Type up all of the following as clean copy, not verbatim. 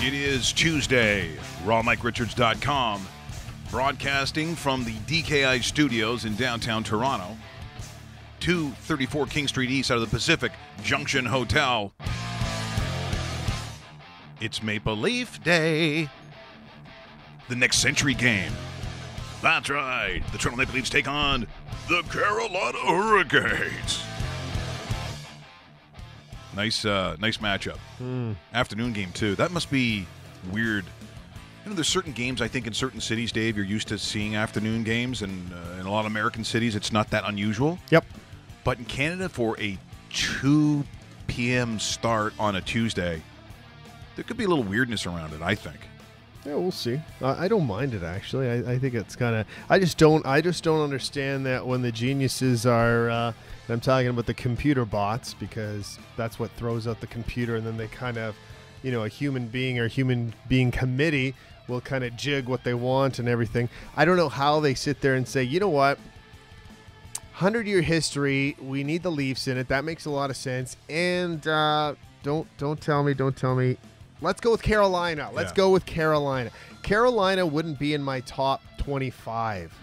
It is Tuesday, rawmike.richards.com, broadcasting from the DKI studios in downtown Toronto, 234 King Street East out of the Pacific Junction Hotel. It's Maple Leaf Day, the next century game. That's right, the Toronto Maple Leafs take on the Carolina Hurricanes. Nice matchup. Afternoon game, too. That must be weird. You know, there's certain games, I think, in certain cities, Dave, you're used to seeing afternoon games, and in a lot of American cities, it's not that unusual. Yep. But in Canada, for a 2 p.m. start on a Tuesday, there could be a little weirdness around it, I think. Yeah, we'll see. I don't mind it, actually. I think it's kind of. I just don't understand that when the geniuses are. And I'm talking about the computer bots, because that's what throws out the computer, and then they kind of, a human being or human being committee will kind of jig what they want and everything. I don't know how they sit there and say, you know what, 100-year history, we need the Leafs in it. That makes a lot of sense. And don't tell me. Let's go with Carolina. Let's go with Carolina. Carolina wouldn't be in my top 25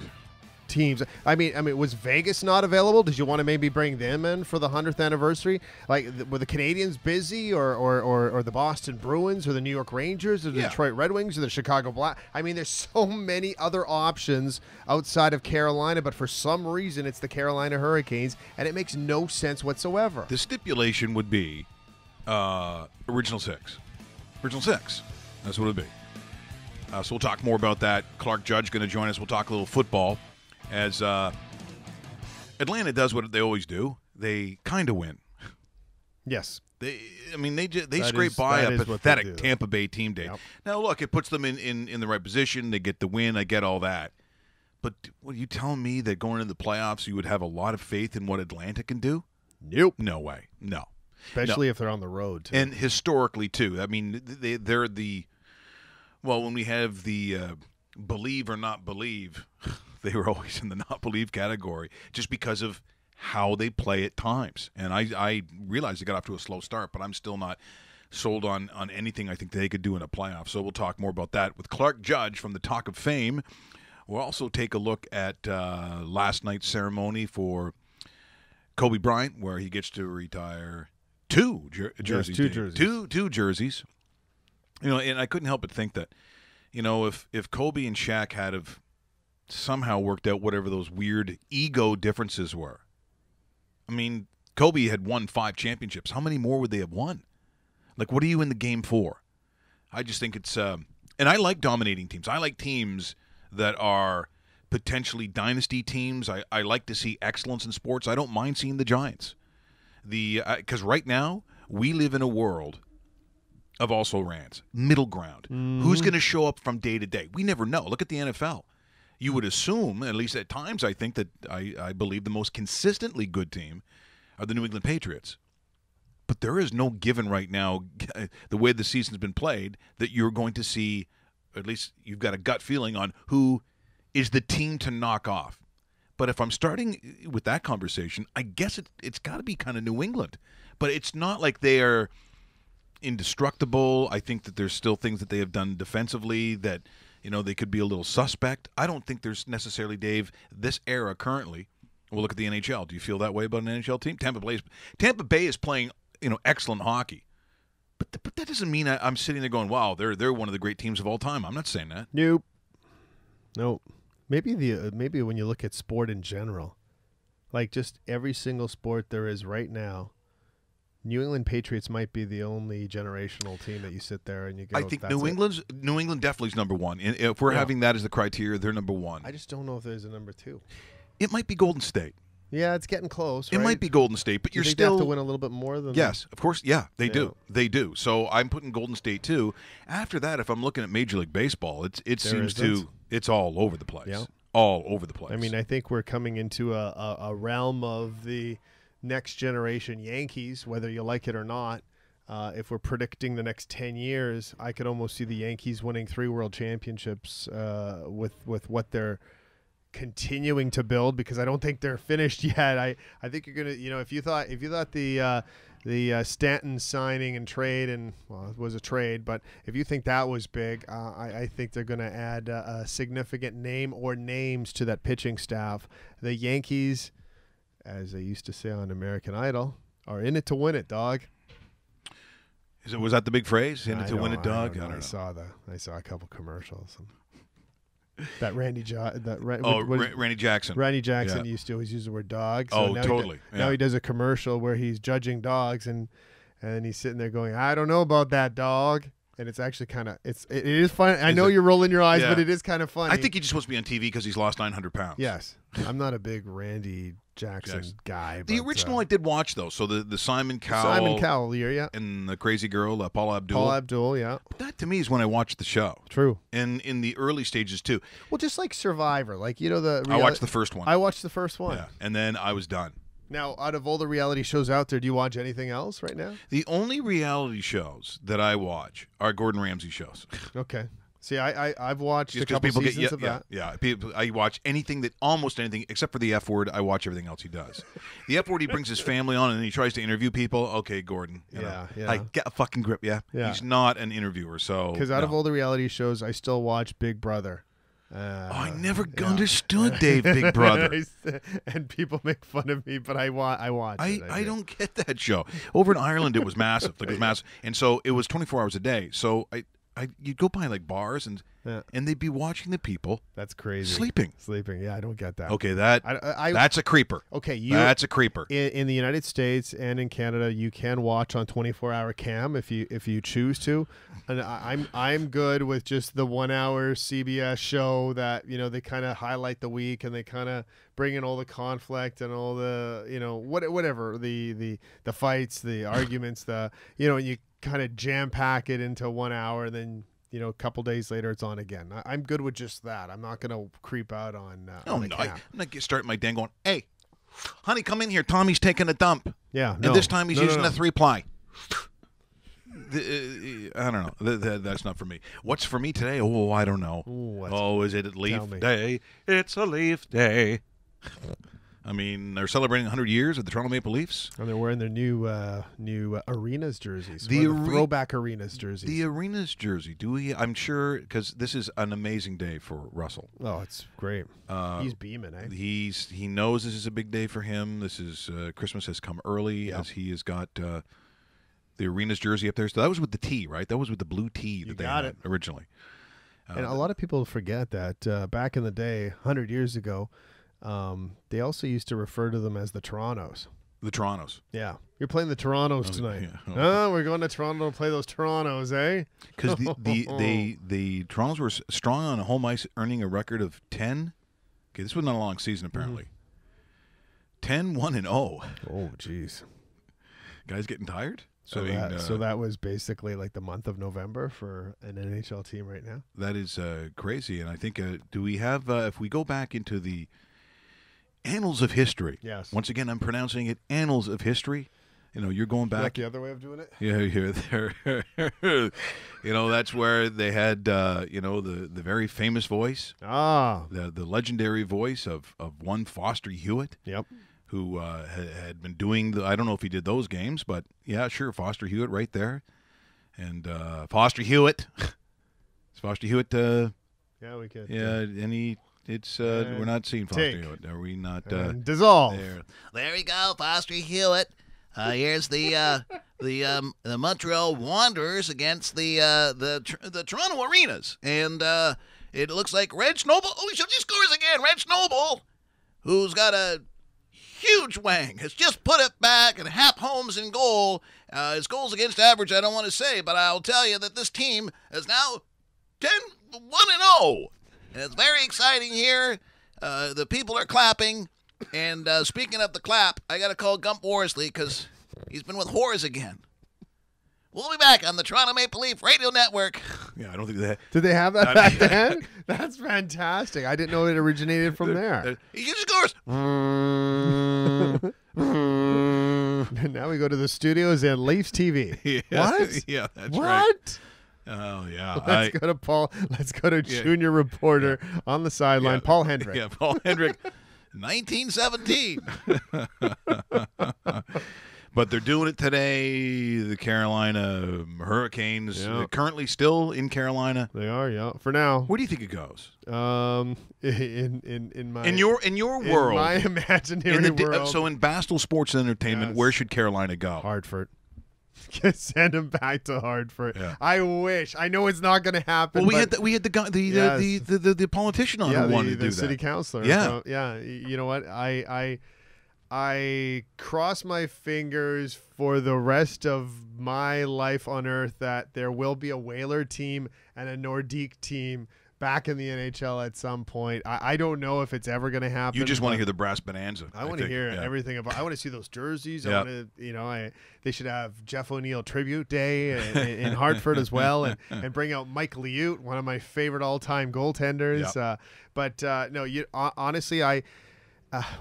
teams. I mean, was Vegas not available? Did you want to maybe bring them in for the 100th anniversary? Like, were the Canadians busy, or the Boston Bruins, or the New York Rangers, or the Detroit Red Wings, or the Chicago Black? I mean, there's so many other options outside of Carolina, but for some reason, it's the Carolina Hurricanes, and it makes no sense whatsoever. The stipulation would be original six. Original six. That's what it would be. So we'll talk more about that. Clark Judge going to join us. We'll talk a little football as Atlanta does what they always do. They kind of win. Yes. They scrape by a pathetic Tampa Bay team day. Yep. Now, look, it puts them in the right position. They get the win. I get all that. But what, are you telling me that going into the playoffs you would have a lot of faith in what Atlanta can do? Nope. No way. No. Especially if they're on the road, too. And historically, too. I mean, they're the – well, when we have the believe or not believe, they were always in the not believe category just because of how they play at times. And I realize they got off to a slow start, but I'm still not sold on anything I think they could do in a playoff. So we'll talk more about that with Clark Judge from the Talk of Fame. We'll also take a look at last night's ceremony for Kobe Bryant, where he gets to retire – two jerseys. Two jerseys. And I couldn't help but think that, if Kobe and Shaq had have somehow worked out whatever those weird ego differences were. I mean, Kobe had won 5 championships. How many more would they have won? Like, what are you in the game for? I just think it's and I like dominating teams. I like teams that are potentially dynasty teams. I like to see excellence in sports. I don't mind seeing the Giants. Because right now we live in a world of also rans, middle ground. Who's going to show up from day to day? We never know. Look at the NFL. You would assume, at least at times, I think that I believe the most consistently good team are the New England Patriots. But there is no given right now, the way the season's been played, that you're going to see, at least you've got a gut feeling on who is the team to knock off. But if I'm starting with that conversation, I guess it's got to be kind of New England. But it's not like they are indestructible. I think that there's still things that they have done defensively that, they could be a little suspect. I don't think there's necessarily, Dave, this era currently. We'll look at the NHL. Do you feel that way about an NHL team? Tampa Bay is playing, excellent hockey. But that doesn't mean I'm sitting there going, wow, they're one of the great teams of all time. I'm not saying that. Nope. Maybe when you look at sport in general, like just every single sport there is right now, New England Patriots might be the only generational team that you sit there and you go. I think New England definitely is number one. And if we're having that as the criteria, they're number one. I just don't know if there's a number 2. It might be Golden State. Yeah, it's getting close. Right? It might be Golden State, but you're still still have to win a little bit more than. Yes, of course. Yeah, they do. They do. So I'm putting Golden State too. After that, if I'm looking at Major League Baseball, it's all over the place. Yeah. All over the place. I mean, I think we're coming into a realm of the next generation Yankees, whether you like it or not. If we're predicting the next 10 years, I could almost see the Yankees winning 3 world championships with what they're continuing to build, because I don't think they're finished yet. I think you're gonna, if you thought the the Stanton signing and trade, and well, it was a trade, but if you think that was big, I think they're going to add a significant name or names to that pitching staff. The Yankees, as they used to say on American Idol, are in it to win it, dog. Was that the big phrase? In it to win it, dog? I saw a couple commercials. That Randy Jackson. Randy Jackson used to always use the word dog. So totally. Now he does a commercial where he's judging dogs, and he's sitting there going, "I don't know about that dog." And it's actually kind of it is funny. I know you're rolling your eyes, but it is kind of funny. I think he just wants to be on TV because he's lost 900 pounds. Yes, I'm not a big Randy Jackson guy. The but, original I did watch though. So the Simon Cowell, yeah, and the crazy girl Paula Abdul. Paula Abdul, yeah. But that to me is when I watched the show. True. And in the early stages too. Well, just like Survivor, like I watched the first one. I watched the first one. Yeah, and then I was done. Now, out of all the reality shows out there, do you watch anything else right now? The only reality shows that I watch are Gordon Ramsay shows. Okay. See, I've watched a couple seasons of that. Yeah. I watch almost anything except for the F word. I watch everything else he does. The F word, he brings his family on and he tries to interview people. Okay, Gordon. Yeah. I get a fucking grip. Yeah. He's not an interviewer. So because out of all the reality shows, I still watch Big Brother. I never understood Dave Big Brother. And people make fun of me, but I watch it. I don't get that show. Over in Ireland, it was massive. Like, it was massive. And so it was 24 hours a day. So you'd go by like bars and they'd be watching the people. That's crazy. Sleeping. Yeah, I don't get that. Okay, that's a creeper. Okay, that's a creeper. In the United States and in Canada, you can watch on 24-hour cam if you choose to. And I'm good with just the 1 hour CBS show that they kind of highlight the week and they kind of bring in all the conflict and all the whatever the fights, the arguments, you kind of jam pack it into 1 hour, and then a couple days later it's on again. I'm good with just that. I'm not going to creep out on. I'm not starting my day going, "Hey, honey, come in here. Tommy's taking a dump." Yeah, and this time he's using a 3-ply. I don't know. That's not for me. What's for me today? Oh, I don't know. Is it Leaf Day? It's a Leaf Day. I mean, they're celebrating 100 years of the Toronto Maple Leafs. And they're wearing their new Arenas jerseys. The throwback Arenas jerseys. The Arenas jersey. I'm sure, because this is an amazing day for Russell. Oh, it's great. He's beaming, eh? He knows this is a big day for him. This is Christmas has come early as he has got the Arenas jersey up there. So that was with the T, right? That was with the blue T that they had originally. And a lot of people forget that back in the day, 100 years ago, they also used to refer to them as the Torontos. The Torontos. Yeah. You're playing the Torontos tonight. Yeah. We're going to Toronto to play those Torontos, eh? Because the Torontos were strong on a home ice, earning a record of 10. Okay, this was not a long season, apparently. 10-1-0. Oh, jeez. Guys getting tired? So that was basically like the month of November for an NHL team right now? That is crazy. And I think, do we have, if we go back into the annals of history. Yes. Once again, I'm pronouncing it annals of history. You're going back. Like the other way of doing it? Yeah, there. That's where they had, the very famous voice. The legendary voice of one Foster Hewitt. Yep. Who had been doing I don't know if he did those games, but yeah, sure, Foster Hewitt right there. And Foster Hewitt. Is Foster Hewitt? Yeah, we could. Yeah, we're not seeing Foster Hewitt. Are we not? Dissolve. There we go, Foster Hewitt. Here's the Montreal Wanderers against the Toronto Arenas, and it looks like Reg Noble. Oh, he scores again. Reg Noble, who's got a huge wang, has just put it back, and Hap Holmes in goal. His goals against average, I don't want to say, but I'll tell you that this team is now 10-1-0. It's very exciting here. The people are clapping. And speaking of the clap, I got to call Gump Worsley because he's been with whores again. We'll be back on the Toronto Maple Leaf Radio Network. Yeah, I don't think they did they have that back then? That's fantastic. I didn't know it originated from there. He just scores. Now we go to the studios and Leafs TV. Yeah. What? Yeah, that's what? Right. Oh, yeah. Let's go to Paul. Let's go to junior reporter on the sideline, Paul Hendrick. Yeah, Paul Hendrick. 1917. But they're doing it today. The Carolina Hurricanes currently still in Carolina. They are, yeah. For now. Where do you think it goes? In your world, my imaginary world. So in Bastel Sports and Entertainment, where should Carolina go? Hartford. Send him back to Hartford. Yeah. I wish. I know it's not going to happen. Well, we had the guy, the politician on who wanted to do the city councilor. Yeah, so, yeah. You know what? I cross my fingers for the rest of my life on Earth that there will be a Whaler team and a Nordique team back in the NHL at some point. I don't know if it's ever going to happen. You just want to hear the brass bonanza. I want to hear everything about. I want to see those jerseys. Yeah. I want to, they should have Jeff O'Neill tribute day in Hartford as well, and bring out Mike Liut, one of my favorite all-time goaltenders. Yep. Honestly,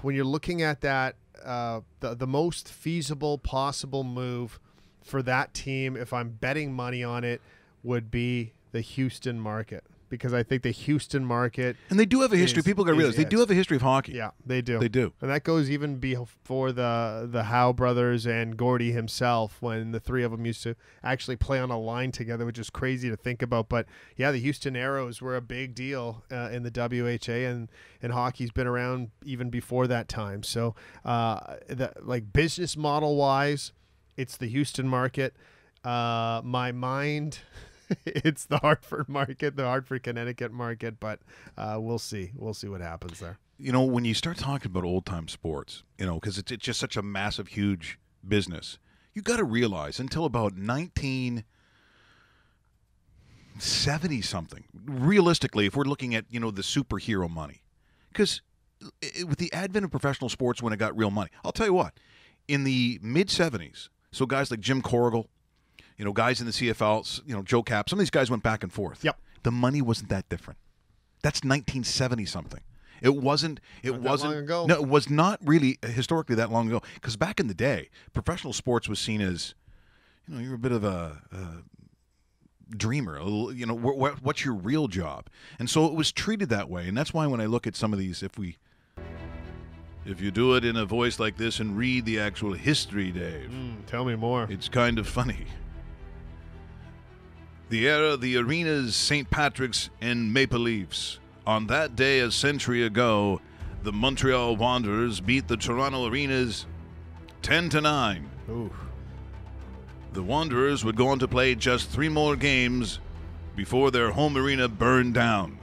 when you're looking at that, the most feasible possible move for that team, if I'm betting money on it, would be the Houston market. Because I think the Houston market, and they do have a history. People got to realize they do have a history of hockey. Yeah, they do. They do, and that goes even before the Howe brothers and Gordy himself, when the three of them used to actually play on a line together, which is crazy to think about. But yeah, the Houston Aeros were a big deal in the WHA, and hockey's been around even before that time. So, business model wise, it's the Houston market. My mind. It's the Hartford market, the Hartford, Connecticut market, but we'll see. We'll see what happens there. When you start talking about old-time sports, because it's just such a massive, huge business, you got to realize until about 1970-something, realistically, if we're looking at, the superhero money, because with the advent of professional sports when it got real money, I'll tell you what, in the mid-'70s, so guys like Jim Corrigal, guys in the CFL, Joe Cap, some of these guys went back and forth. Yep. The money wasn't that different. That's 1970-something. It wasn't long ago. No, it was not really historically that long ago. Because back in the day, professional sports was seen as, you're a bit of a dreamer. What's your real job? And so it was treated that way. And that's why when I look at some of these, if you do it in a voice like this and read the actual history, Dave. Tell me more. It's kind of funny. The era, the arenas, St. Patrick's, and Maple Leafs. On that day a century ago, the Montreal Wanderers beat the Toronto Arenas 10-9. Ooh. The Wanderers would go on to play just 3 more games before their home arena burned down.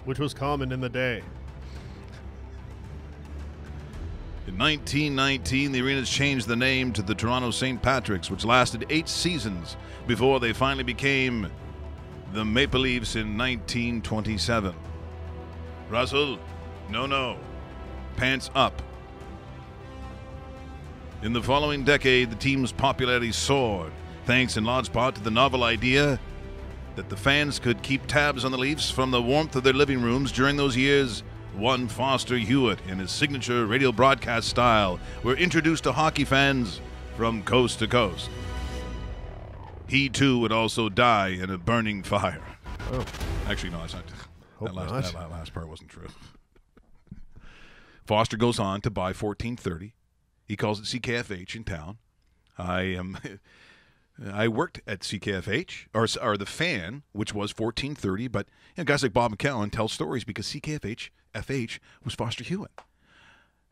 Which was common in the day. In 1919, the arenas changed the name to the Toronto St. Patrick's, which lasted 8 seasons before they finally became the Maple Leafs in 1927. Russell, no. Pants up. In the following decade, the team's popularity soared, thanks in large part to the novel idea that the fans could keep tabs on the Leafs from the warmth of their living rooms. During those years, one Foster Hewitt and his signature radio broadcast style were introduced to hockey fans from coast to coast. He, too, would also die in a burning fire. Oh. Actually, no, that's not. Hope That not. last part wasn't true. Foster goes on to buy 1430. He calls it CKFH in town. I worked at CKFH, or the Fan, which was 1430, but guys like Bob McCowan tell stories because CKFH was Foster Hewitt.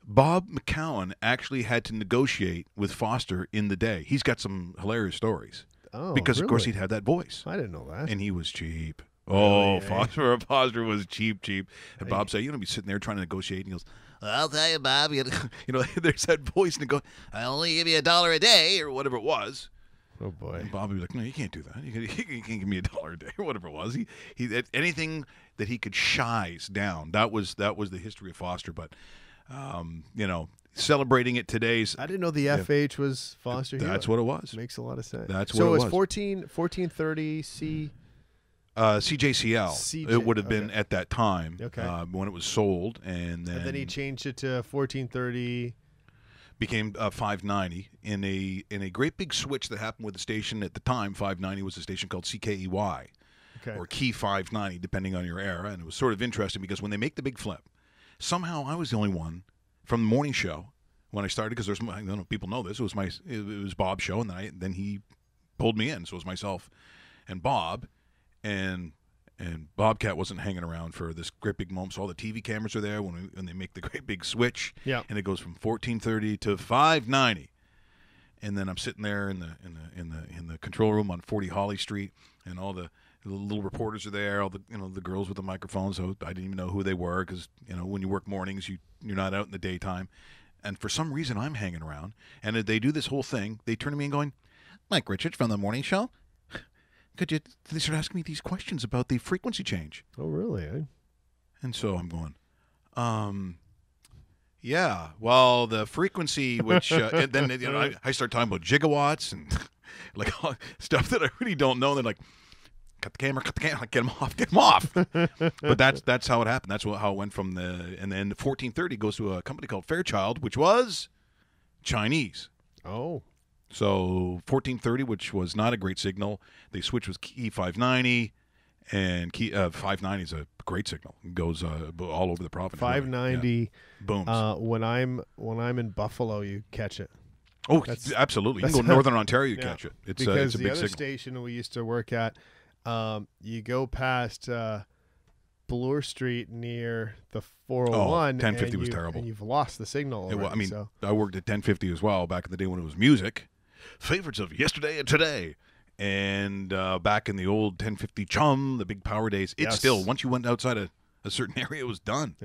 Bob McCowan actually had to negotiate with Foster in the day. He's got some hilarious stories. Oh, because, of course, really? he'd have that voice. I didn't know that. And he was cheap. Really, Foster was cheap. And Bob said, be sitting there trying to negotiate, and he goes, I'll tell you, Bob. There's that voice, and go, I'll only give you $1 a day, or whatever it was. Oh, boy. And Bob would be like, no, you can't do that. You can't give me $1 a day, or whatever it was. He anything that he could shies down. That was the history of Foster. But, celebrating it today's. I didn't know the FH was Foster Hewitt. That's what it was. Makes a lot of sense. That's so what it was. 1430 C. CJCL. CJ, it would have been okay. at that time. Okay. When it was sold, and then he changed it to 1430. Became 590 in a great big switch that happened with the station at the time. 590 was a station called CKEY, or Key 590, depending on your era. And it was sort of interesting because when they make the big flip, somehow I was the only one from the morning show when I started, because there's I don't know, people know this. It was Bob's show, and then he pulled me in. So it was myself and Bob, and Bobcat wasn't hanging around for this great big moment. So all the TV cameras are there when they make the great big switch. Yeah. And it goes from 1430 to 590. And then I'm sitting there in the control room on 40 Holly Street, and all the little reporters are there, all the the girls with the microphones. So I didn't even know who they were, because when you work mornings, you're not out in the daytime. And for some reason, I'm hanging around, and they do this whole thing. They turn to me and going, "Mike Richards from the morning show. They start asking me these questions about the frequency change." Oh, really? Eh? And so I'm going, yeah, well, the frequency, which, and then I start talking about gigawatts and like stuff that I really don't know. They're like, cut the camera, like, get them off. But that's how it happened. That's how it went from and then 1430 goes to a company called Fairchild, which was Chinese. Oh. So 1430, which was not a great signal, they switched with key 590, and key 590 is a great signal. It goes all over the province. 590 booms. When I'm in Buffalo, you catch it. Oh, absolutely. You can go Northern Ontario, you catch it. It's a because big the other signal. station we used to work at, you go past Bloor Street near the 401. 1050 was terrible. And you've lost the signal already, I worked at 1050 as well back in the day when it was music. Favorites of yesterday and today. And back in the old 1050 Chum, the big power days, it's still, once you went outside a certain area, it was done.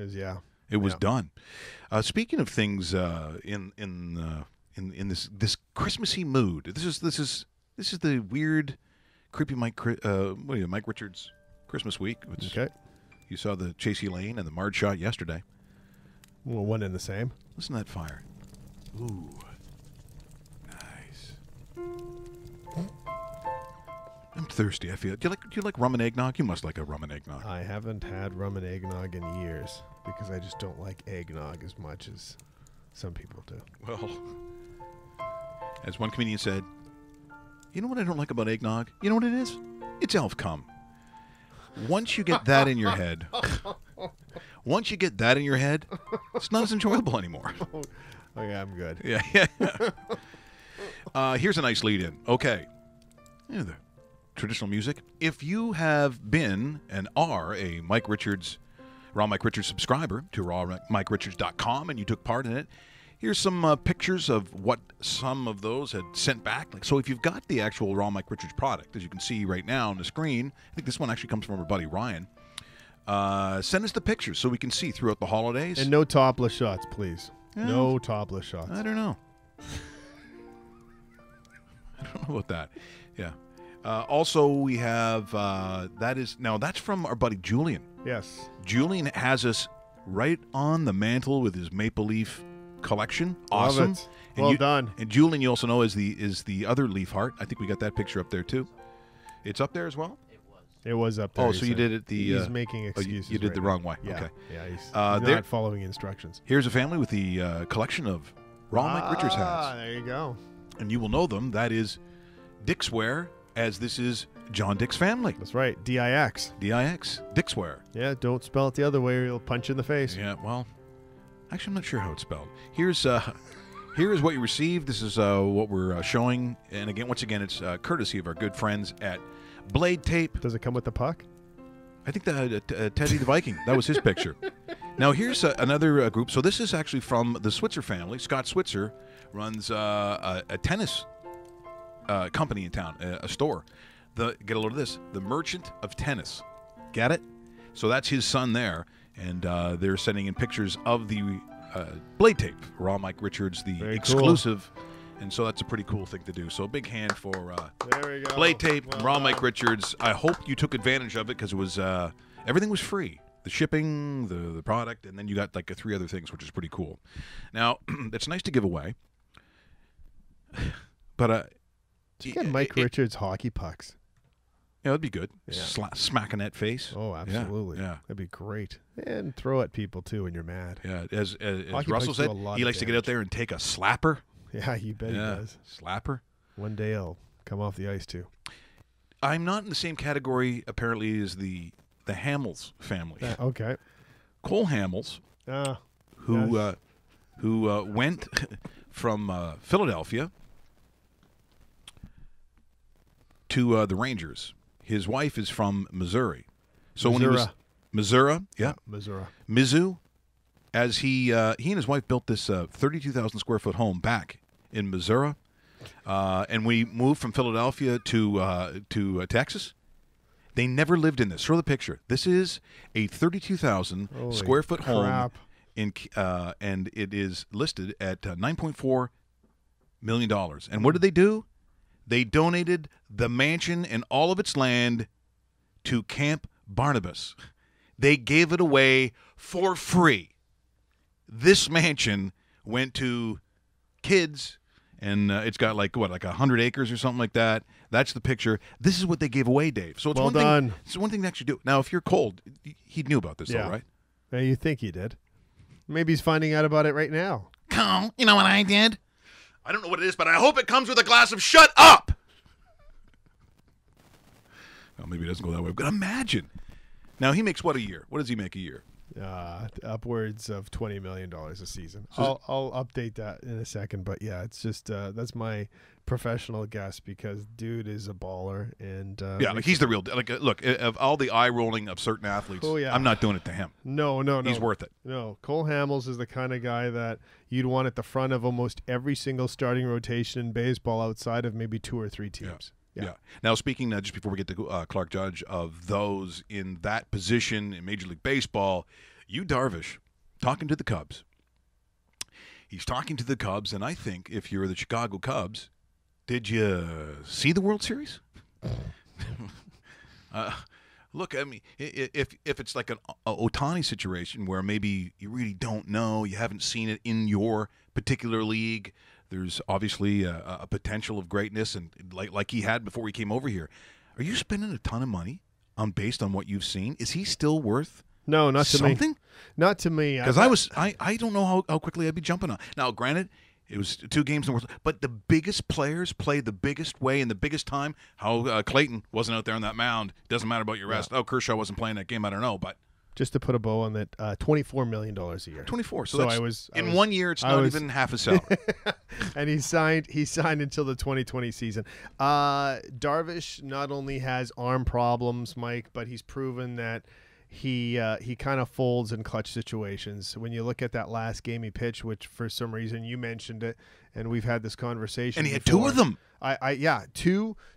It was done. Speaking of things in this Christmassy mood, this is the weird, creepy Mike Richards Christmas week. Okay. You saw the Chasey Lane and the Marge shot yesterday. Well, one and the same. Listen to that fire. Ooh. Nice. I'm thirsty, I feel. Do you like rum and eggnog? You must like a rum and eggnog. I haven't had rum and eggnog in years because I just don't like eggnog as much as some people do. Well, as one comedian said, you know what I don't like about eggnog? You know what it is? It's elf cum. Once you get that in your head, it's not as enjoyable anymore. Okay, I'm good. Yeah. Here's a nice lead-in. Okay. The traditional music. If you have been and are a Raw Mike Richards subscriber to rawmike.richards.com and you took part in it, here's some pictures of what some of those had sent back. So if you've got the actual Raw Mike Richards product, as you can see right now on the screen, I think this one actually comes from our buddy Ryan. Send us the pictures so we can see throughout the holidays. And no topless shots, please. No topless shots. I don't know. I don't know about that. Yeah. Also, we have that's from our buddy Julian. Yes. Julian has us right on the mantle with his maple leaf collection. Awesome. Love it. Well done. And Julian, you also know, is the other leaf heart. I think we got that picture up there too. It's up there as well. It was up there. Oh, so you did it he's making excuses. you did the wrong way. Yeah. Okay. Yeah, he's not following instructions. Here's a family with the collection of Raw Mike Richards hats. There you go. And you will know them. That is Dixware, as this is John Dick's family. That's right. DIX. DIX. Dixware. Yeah, don't spell it the other way or he'll punch you in the face. Yeah, well, actually, I'm not sure how it's spelled. Here is what you received. This is what we're showing. And again, once again, it's courtesy of our good friends at Blade Tape. Does it come with the puck? I think Teddy the Viking. That was his picture. Now, here's another group. So this is actually from the Switzer family. Scott Switzer runs a tennis company in town, a store. Get a load of this. The Merchant of Tennis. Get it? So that's his son there. And they're sending in pictures of the Blade Tape. Raw Mike Richards, the Very exclusive. Cool. And so that's a pretty cool thing to do. So a big hand for there we go. Blade Tape, Raw Mike Richards. I hope you took advantage of it because it was everything was free. The shipping, the product, and then you got like 3 other things, which is pretty cool. Now, it's nice to give away. But you get Mike Richards hockey pucks. Yeah, that'd be good. Yeah. Smack in that face. Oh, absolutely. Yeah. That'd be great. And throw at people, too, when you're mad. Yeah, as Russell said, he likes to get out there and take a slapper. Yeah, you bet he does. Slapper. One day he'll come off the ice, too. I'm not in the same category, apparently, as the Hamels family. Okay. Cole Hamels, who who went from Philadelphia to the Rangers. His wife is from Missouri. So when he was Missouri, yeah, Missouri. Mizzou, as he and his wife built this 32,000 square foot home back in Missouri, and we moved from Philadelphia to Texas. They never lived in this. Show the picture. This is a 32,000 square foot home and it is listed at $9.4 million. And what did they do? They donated the mansion and all of its land to Camp Barnabas. They gave it away for free. This mansion went to kids, and it's got like 100 acres or something like that. That's the picture. This is what they gave away, Dave. So it's well done. It's one thing to actually do. Now, if you're cold, he knew about this, though, right? Yeah, you think he did? Maybe he's finding out about it right now. Cole, you know what I did? I don't know what it is, but I hope it comes with a glass of shut up. Well, maybe it doesn't go that way. But imagine. Now, he makes what a year? What does he make a year? Upwards of $20 million a season. I'll update that in a second, but yeah, it's just that's my professional guess because dude is a baller and like he's the real look of all the eye rolling of certain athletes. Oh, yeah. I'm not doing it to him. No, he's worth it. No, Cole Hamels is the kind of guy that you'd want at the front of almost every single starting rotation in baseball outside of maybe 2 or 3 teams. Yeah. Now, speaking just before we get to Clark Judge, of those in that position in Major League Baseball, Yu Darvish talking to the Cubs. He's talking to the Cubs, and I think if you're the Chicago Cubs, did you see the World Series? Look, I mean, if it's like an Ohtani situation where maybe you really don't know, you haven't seen it in your particular league, there's obviously a potential of greatness, and like he had before he came over here. Are you spending a ton of money based on what you've seen? Is he still worth not to something? Me. Not to me. Because I don't know how quickly I'd be jumping on. Now, granted, it was 2 games in the World, but the biggest players play the biggest way in the biggest time. How Clayton wasn't out there on that mound doesn't matter about your rest. Oh, Kershaw wasn't playing that game. I don't know, but. Just to put a bow on that, $24 million a year. 24. So that's, in 1 year, it's not even half a salary. And he signed until the 2020 season. Darvish not only has arm problems, Mike, but he's proven that he kind of folds in clutch situations. When you look at that last game he pitched, which for some reason you mentioned it, and we've had this conversation. And he had before. 2 of them.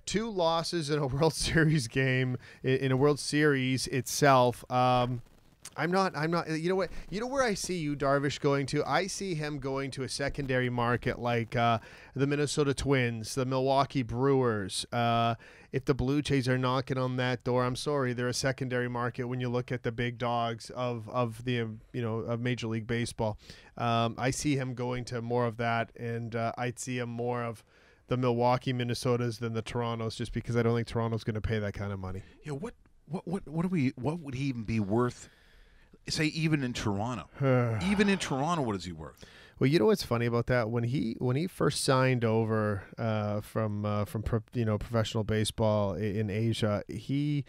Two losses in a World Series game, in a World Series itself. I'm not. You know what? You know where I see Yu Darvish going to? I see him going to a secondary market like the Minnesota Twins, the Milwaukee Brewers. If the Blue Jays are knocking on that door, I'm sorry, they're a secondary market when you look at the big dogs of the of Major League Baseball. I see him going to more of that, and I'd see him more of the Milwaukee Minnesotas than the Torontos, just because I don't think Toronto's going to pay that kind of money. Yeah, what would he even be worth? Say even in Toronto, what is he worth? Well, you know what's funny about that? When he first signed over from professional baseball in Asia, he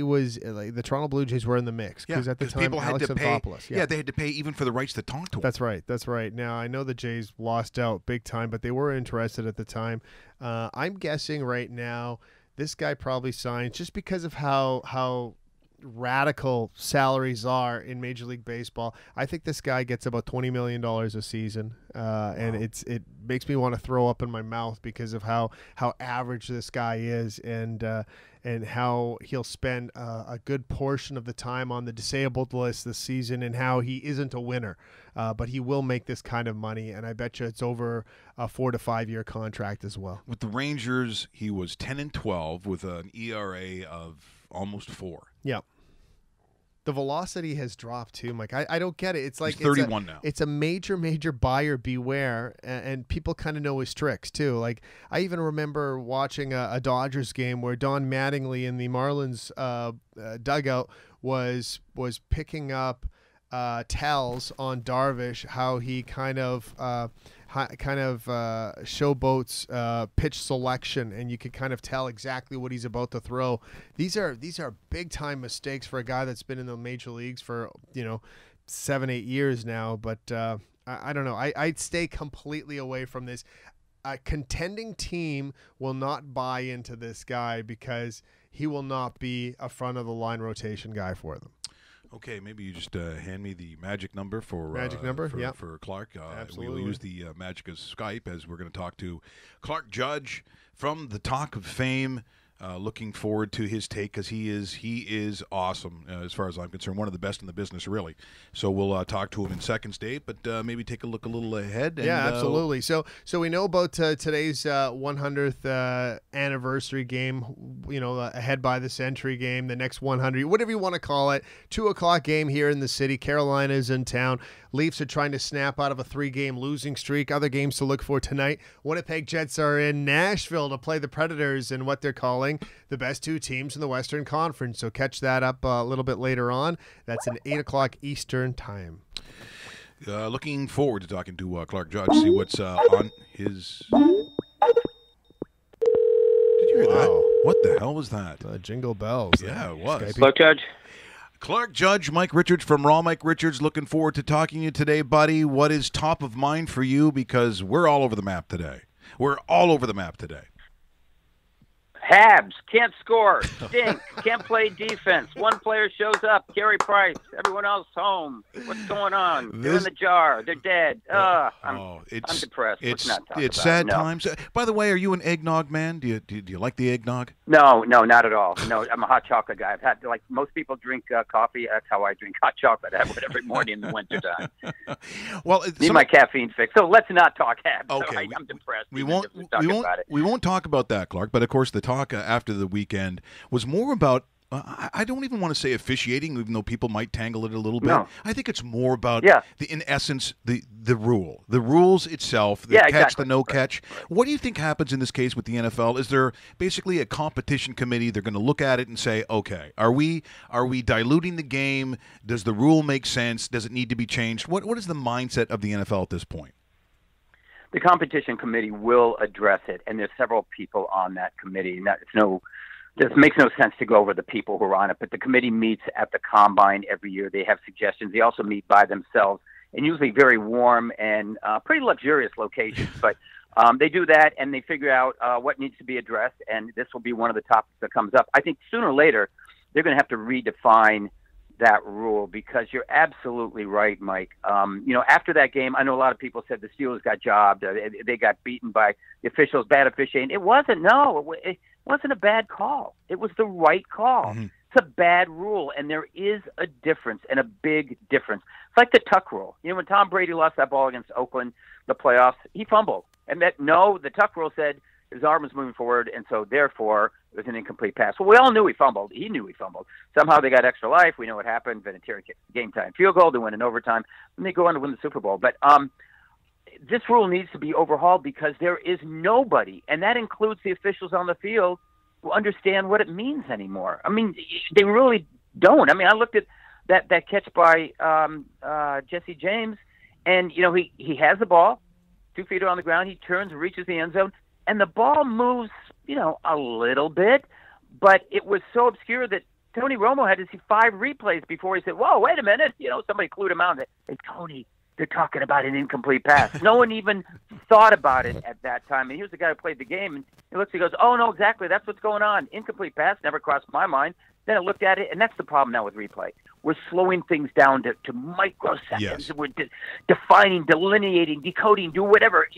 was like the Toronto Blue Jays were in the mix because at the time Alex Anthopoulos. Yeah, they had to pay even for the rights to talk to him. That's right. Now I know the Jays lost out big time, but they were interested at the time. I'm guessing right now this guy probably signed just because of how radical salaries are in Major League Baseball. I think this guy gets about $20 million a season, and it makes me want to throw up in my mouth because of how average this guy is, and how he'll spend a good portion of the time on the disabled list this season, and how he isn't a winner, but he will make this kind of money, and I bet you it's over a 4 to 5 year contract as well. With the Rangers, he was 10-12 with an ERA of almost 4. Yeah. The velocity has dropped too, Mike. I don't get it. It's like he's 31 now. It's a major buyer beware, and people kind of know his tricks too. Like I even remember watching a Dodgers game where Don Mattingly in the Marlins dugout was picking up tells on Darvish, how he kind of showboats pitch selection, and you could kind of tell exactly what he's about to throw. These are big time mistakes for a guy that's been in the major leagues for 7-8 years now. But I don't know. I'd stay completely away from this. A contending team will not buy into this guy because he will not be a front of the line rotation guy for them. Okay, maybe you just hand me the magic number for for Clark. Absolutely. We'll use the magic of Skype as we're going to talk to Clark Judge from the Talk of Fame. Looking forward to his take because he is awesome as far as I'm concerned. One of the best in the business, really. So we'll talk to him in seconds, Dave, but maybe take a look a little ahead. And, yeah, absolutely. So we know about today's 100th anniversary game. You know, ahead by the century game, the next 100, whatever you want to call it. 2:00 game here in the city. Carolina's in town. Leafs are trying to snap out of a 3-game losing streak. Other games to look for tonight. Winnipeg Jets are in Nashville to play the Predators in what they're calling the best 2 teams in the Western Conference. So catch that up a little bit later on. That's an 8:00 Eastern time. Looking forward to talking to Clark Judge, see what's on his... Did you hear that? What the hell was that? Jingle bells. Yeah, it was. Clark Judge. Clark Judge, Mike Richards from Raw Mike Richards. Looking forward to talking to you today, buddy. What is top of mind for you? Because we're all over the map today. Habs can't score, stink, can't play defense. One player shows up, Carey Price. Everyone else home. What's going on? They're in the jar. They're dead. I'm depressed. It's it's sad times. By the way, are you an eggnog man? Do you like the eggnog? No, not at all. No, I'm a hot chocolate guy. I've had like most people drink coffee. That's how I drink hot chocolate. I have it every morning in the wintertime. Well, need my caffeine fix. So let's not talk Habs. Okay, I'm depressed. We won't talk about that, Clark. But of course, the talk after the weekend was more about. I don't even want to say officiating, even though people might tangle it a little bit. No. I think it's more about, in essence, the rules itself, the catch, exactly. the no catch. What do you think happens in this case with the NFL? Is there basically a competition committee? They're going to look at it and say, okay, are we diluting the game? Does the rule make sense? Does it need to be changed? What is the mindset of the NFL at this point? The competition committee will address it, and there's several people on that committee. This makes no sense to go over the people who are on it, but the committee meets at the Combine every year. They have suggestions. They also meet by themselves in usually very warm and pretty luxurious locations. But they do that, and they figure out what needs to be addressed, and this will be one of the topics that comes up. I think sooner or later they're going to have to redefine that rule because you're absolutely right, Mike. After that game, I know a lot of people said the Steelers got jobbed. They got beaten by the officials, bad officiating. It wasn't. No, it wasn't a bad call. It was the right call. Mm-hmm. It's a bad rule, and there is a difference, and a big difference. It's like the tuck rule. When Tom Brady lost that ball against Oakland, the playoffs, he fumbled. And the tuck rule said his arm was moving forward, and so therefore it was an incomplete pass. Well, we all knew he fumbled. He knew he fumbled. Somehow they got extra life. We know what happened. Vinatieri kicked the game-time field goal. They win in overtime, and they go on to win the Super Bowl. But this rule needs to be overhauled because there is nobody, and that includes the officials on the field, who understand what it means anymore. I mean, they really don't. I mean, I looked at that catch by Jesse James, and he has the ball, 2 feet on the ground. He turns, reaches the end zone, and the ball moves, a little bit, but it was so obscure that Tony Romo had to see 5 replays before he said, "Whoa, wait a minute!" Somebody clued him out. Hey, Tony, they're talking about an incomplete pass. No one even thought about it at that time. And here's the guy who played the game, and he looks, he goes, "Oh no, exactly, that's what's going on. Incomplete pass never crossed my mind." Then I looked at it, and that's the problem now with replay. We're slowing things down to microseconds. Yes. We're defining, delineating, decoding, do whatever,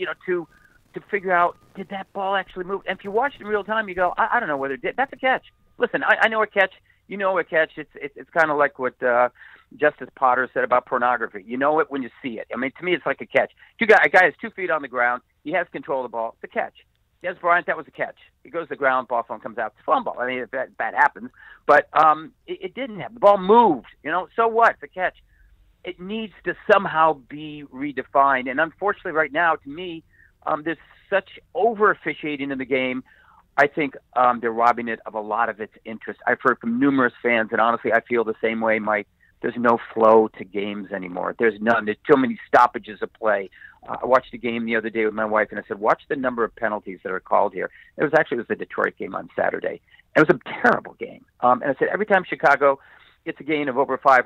to figure out, did that ball actually move? And if you watch it in real time, you go, I don't know whether it did. That's a catch. Listen, I know a catch. You know a catch. It's kind of like what Justice Potter said about pornography. You know it when you see it. I mean, to me, it's like a catch. A guy has 2 feet on the ground. He has control of the ball. It's a catch. Yes, Bryant, that was a catch. He goes to the ground, ball phone comes out. It's a fumble. I mean, that happens. But it didn't happen. The ball moved. So what? It's a catch. It needs to somehow be redefined. And unfortunately, right now, to me, there's such over-officiating in the game. I think they're robbing it of a lot of its interest. I've heard from numerous fans, and honestly, I feel the same way, Mike. There's no flow to games anymore. There's none. There's too many stoppages of play. I watched a game the other day with my wife, and I said, watch the number of penalties that are called here. It was the Detroit game on Saturday. It was a terrible game. And I said, every time Chicago gets a gain of over 5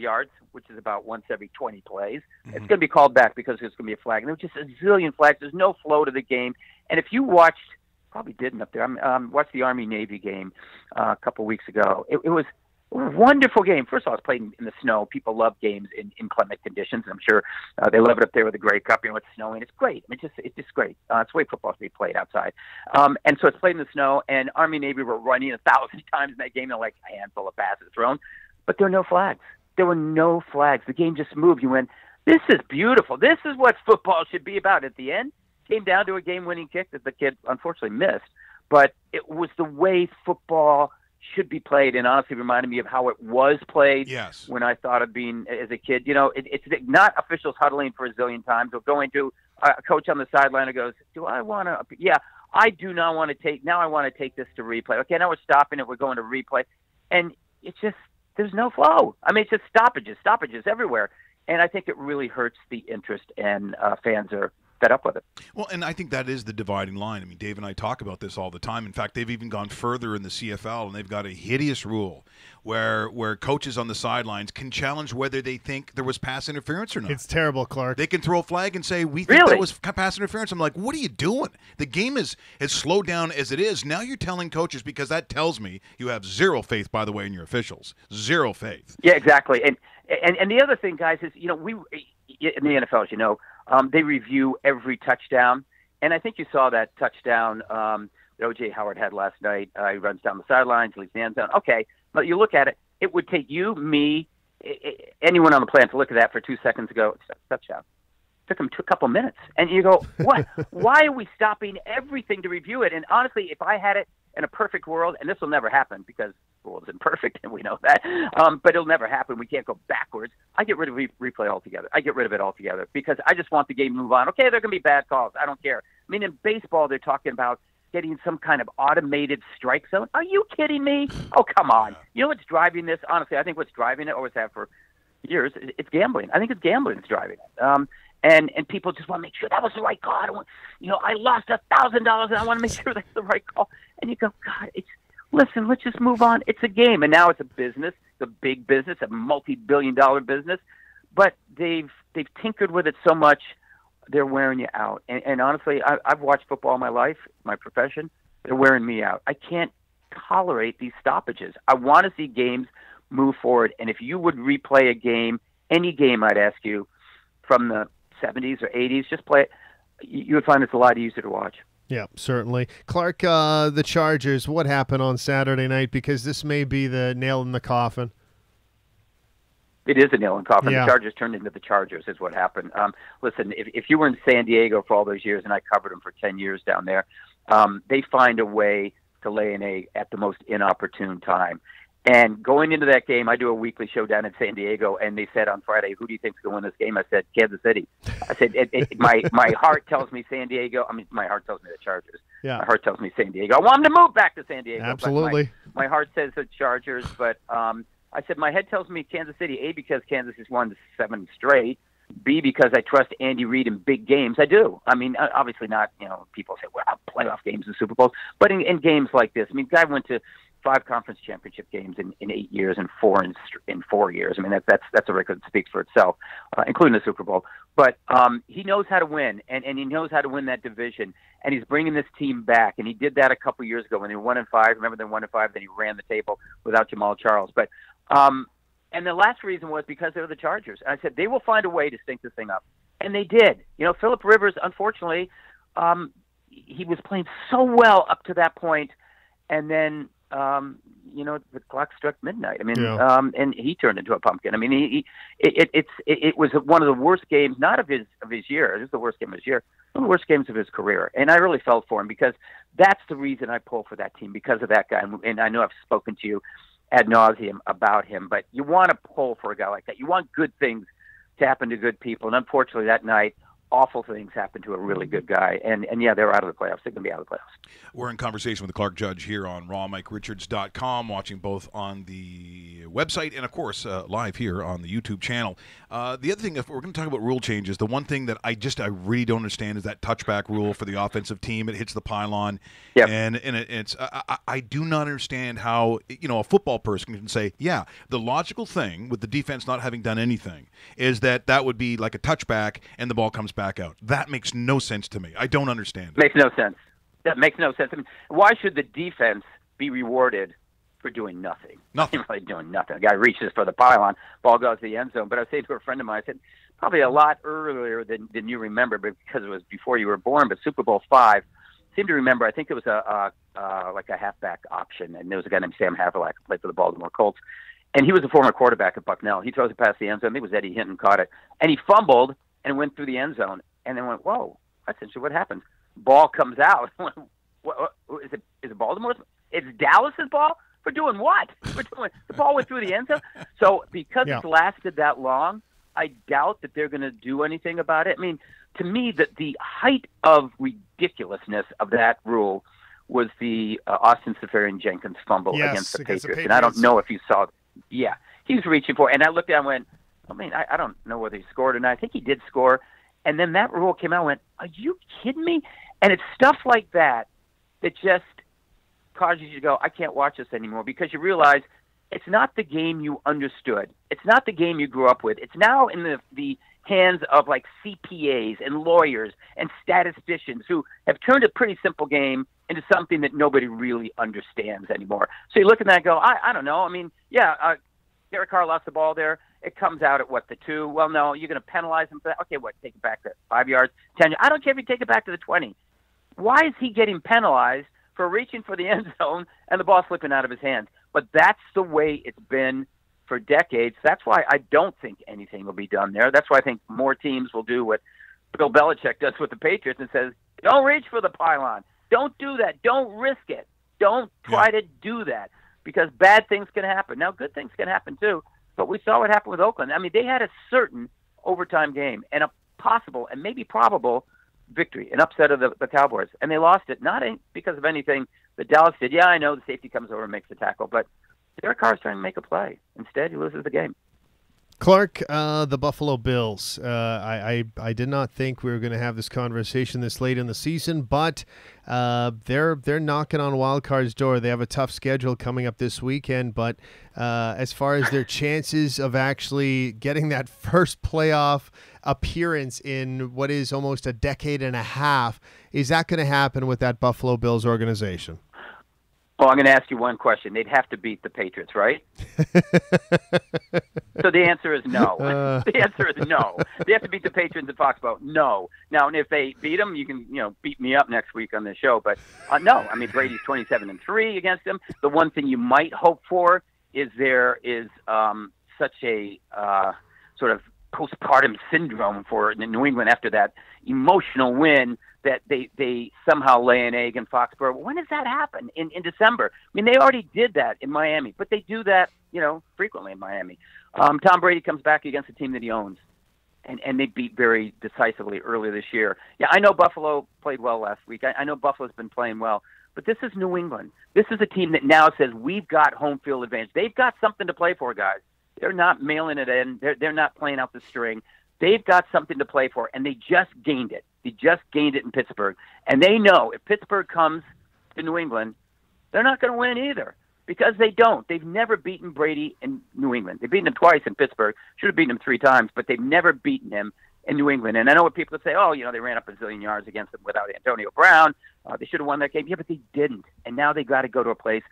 yards, which is about once every 20 plays. It's going to be called back because there's going to be a flag. And there was just a zillion flags. There's no flow to the game. And if you watched, probably didn't up there, watched the Army-Navy game a couple weeks ago. It was a wonderful game. First of all, it's played in the snow. People love games in inclement conditions. I'm sure they love it up there with the Grey Cup. It's snowing. It's great. It's just great. It's the way football's to be played outside. And so it's played in the snow. And Army-Navy were running 1,000 times in that game. They're like a handful of passes thrown, but there were no flags. There were no flags. The game just moved. You went, this is beautiful. This is what football should be about. At the end, came down to a game-winning kick that the kid unfortunately missed. But it was the way football should be played, and honestly reminded me of how it was played when I thought of being as a kid. It's not officials huddling for a zillion times or going to a coach on the sideline who goes, do I want to? Yeah, I do not want to take. Now I want to take this to replay. Okay, now we're stopping it. We're going to replay. And it's just, there's no flow. It's just stoppages everywhere. And I think it really hurts the interest, and fans are fed up with it. Well, and I think that is the dividing line. Dave and I talk about this all the time. In fact, they've even gone further in the CFL, and they've got a hideous rule where coaches on the sidelines can challenge whether they think there was pass interference or not. It's terrible, Clark. They can throw a flag and say, we think that was pass interference. I'm like, what are you doing? The game is as slowed down as it is. Now you're telling coaches, because that tells me you have zero faith, by the way, in your officials. Zero faith. Yeah, exactly. And the other thing, guys, is, we in the NFL, as you know, they review every touchdown. And I think you saw that touchdown that O.J. Howard had last night. He runs down the sidelines, leaves the end zone. Okay, but you look at it, it would take you, me, anyone on the planet to look at that for 2 seconds ago, it's a touchdown. It took him a couple minutes. And you go, what? Why are we stopping everything to review it? And honestly, if I had it in a perfect world, and this will never happen because the world isn't perfect, and we know that, but it'll never happen. We can't go backwards. I get rid of replay altogether. I get rid of it altogether because I just want the game to move on. Okay, there are going to be bad calls. I don't care. In baseball, they're talking about getting some kind of automated strike zone. Are you kidding me? Oh, come on. You know what's driving this? Honestly, I think what's driving it, always have for years, it's gambling. I think it's gambling that's driving it. And people just want to make sure that was the right call. I lost $1,000 and I want to make sure that's the right call. And you go, God, listen, let's just move on. It's a game. And now it's a business, a big business, a multi-billion-dollar business. But they've tinkered with it so much, they're wearing you out. And honestly, I've watched football all my life, my profession. They're wearing me out. I can't tolerate these stoppages. I want to see games move forward. And if you would replay a game, any game, I'd ask you, from the 70s or 80s, just play it. You would find it's a lot easier to watch. Yeah, certainly. Clark, the Chargers, what happened on Saturday night? Because this may be the nail in the coffin. It is a nail in the coffin. Yeah. The Chargers turned into the Chargers is what happened. Listen, if you were in San Diego for all those years, and I covered them for 10 years down there, they find a way to lay an egg at the most inopportune time. And going into that game, I do a weekly show down in San Diego, and they said on Friday, who do you think's going to win this game? I said, Kansas City. I said, my heart tells me San Diego. My heart tells me the Chargers. Yeah. My heart tells me San Diego. I want them to move back to San Diego. Absolutely. My heart says the Chargers, but I said my head tells me Kansas City, A, because Kansas has won 7 straight, B, because I trust Andy Reid in big games. I do. Obviously not, people say, well, playoff games and Super Bowls, but in games like this, guy went to 5 conference championship games in 8 years and 4 in 4 years. That's a record that speaks for itself, including the Super Bowl. But he knows how to win, and he knows how to win that division. And he's bringing this team back, and he did that a couple years ago when they were 1-5. Remember, they were 1-5. Then he ran the table without Jamal Charles. But and the last reason was because they were the Chargers. And I said they will find a way to stink this thing up, and they did. Phillip Rivers, unfortunately, he was playing so well up to that point, and then. The clock struck midnight. And he turned into a pumpkin. It was one of the worst games, not of his year. It was the worst game of his year. One of the worst games of his career. And I really felt for him because that's the reason I pull for that team, because of that guy. And I know I've spoken to you ad nauseum about him, but you want to pull for a guy like that. You want good things to happen to good people. And unfortunately, that night, awful things happen to a really good guy. And yeah, they're out of the playoffs. They're going to be out of the playoffs. We're in conversation with Clark Judge here on rawmike.richards.com, watching both on the website and, of course, live here on the YouTube channel. The other thing, if we're going to talk about rule changes, the one thing that I really don't understand is that touchback rule for the offensive team. It hits the pylon. Yep. And I do not understand how, a football person can say, yeah, the logical thing with the defense not having done anything is that would be like a touchback and the ball comes back out. That makes no sense to me. I don't understand it. Makes no sense. That makes no sense. I mean, why should the defense be rewarded for doing nothing? Nothing. Really doing nothing. The guy reaches for the pylon, ball goes to the end zone. But I was saying to a friend of mine, I said, probably a lot earlier than you remember, because it was before you were born, but Super Bowl V, I seem to remember, I think it was like a halfback option, and there was a guy named Sam Havlick who played for the Baltimore Colts. And he was a former quarterback at Bucknell. He throws it past the end zone. I think it was Eddie Hinton caught it. And he fumbled and went through the end zone. And then went, whoa, that's interesting. What happens? Ball comes out. What, is it Baltimore's? It's Dallas's ball? For doing what? The ball went through the end zone? So because it's lasted that long, I doubt that they're going to do anything about it. I mean, to me, the height of ridiculousness of that rule was the Austin Seferian-Jenkins fumble against the Patriots. And I don't know if you saw it. Yeah, he was reaching for it. And I looked at him and went, I mean, I don't know whether he scored or not. I think he did score. And then that rule came out and went, are you kidding me? And it's stuff like that that just causes you to go, I can't watch this anymore, because you realize it's not the game you understood. It's not the game you grew up with. It's now in the hands of like CPAs and lawyers and statisticians who have turned a pretty simple game into something that nobody really understands anymore. So you look at that and go, I don't know. I mean, Derek Carr lost the ball there. It comes out at, the 2? Well, no, you're going to penalize him for that? Okay, take it back to 5 yards, 10 yards. I don't care if you take it back to the 20. Why is he getting penalized for reaching for the end zone and the ball slipping out of his hands? But that's the way it's been for decades. That's why I don't think anything will be done there. That's why I think more teams will do what Bill Belichick does with the Patriots and says, don't reach for the pylon. Don't do that. Don't risk it. Don't try to do that, because bad things can happen. Now, good things can happen too, but we saw what happened with Oakland. I mean, they had a certain overtime game and a possible and maybe probable victory, an upset of the Cowboys, and they lost it, not because of anything that Dallas did. Yeah, I know the safety comes over and makes the tackle, but Derek Carr's trying to make a play. Instead, he loses the game. Clark, the Buffalo Bills. I did not think we were going to have this conversation this late in the season, but they're knocking on wild card's door. They have a tough schedule coming up this weekend, but as far as their chances of actually getting that first playoff appearance in what is almost a decade and a half, is that going to happen with that Buffalo Bills organization? Well, I'm going to ask you one question. They'd have to beat the Patriots, right? So the answer is no. The answer is no. They have to beat the Patriots at Foxborough. No. Now, and if they beat them, you can beat me up next week on the show. But no, I mean, Brady's 27-3 against them. The one thing you might hope for is there is such a sort of postpartum syndrome for New England after that emotional win that they somehow lay an egg in Foxborough. When does that happen? In December? I mean, they already did that in Miami, but they do that, frequently in Miami. Tom Brady comes back against a team that he owns, and they beat very decisively earlier this year. Yeah, I know Buffalo played well last week. I know Buffalo's been playing well, but this is New England. This is a team that now says, we've got home field advantage. They've got something to play for, guys. They're not mailing it in. They're not playing out the string. They've got something to play for, and they just gained it. They just gained it in Pittsburgh. And they know if Pittsburgh comes to New England, they're not going to win either, because they don't. They've never beaten Brady in New England. They've beaten him twice in Pittsburgh. Should have beaten him 3 times, but they've never beaten him in New England. And I know what people say, they ran up a zillion yards against him without Antonio Brown. They should have won that game. Yeah, but they didn't. And now they got to go to a place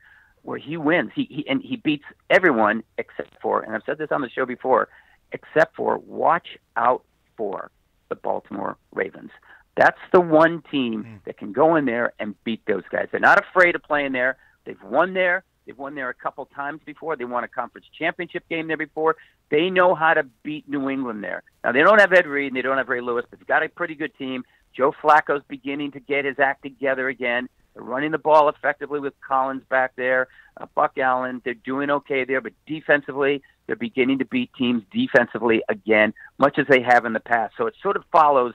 where he wins. He beats everyone except for, and I've said this on the show before, except for watch out for the Baltimore Ravens. That's the one team that can go in there and beat those guys. They're not afraid of playing there. They've won there. They've won there a couple times before. They won a conference championship game there before. They know how to beat New England there. Now, they don't have Ed Reed and they don't have Ray Lewis, but they've got a pretty good team. Joe Flacco's beginning to get his act together again. They're running the ball effectively with Collins back there. Buck Allen, they're doing okay there, but defensively, they're beginning to beat teams defensively again, much as they have in the past. So it sort of follows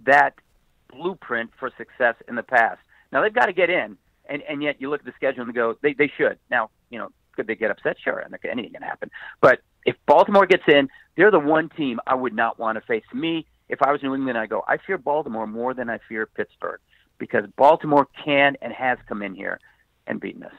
that blueprint for success in the past. Now they've got to get in, and yet you look at the schedule and go, they should. Now, could they get upset? Sure, and anything can happen. But if Baltimore gets in, they're the one team I would not want to face. To me, if I was New England, I go, I fear Baltimore more than I fear Pittsburgh, because Baltimore can and has come in here and beaten us.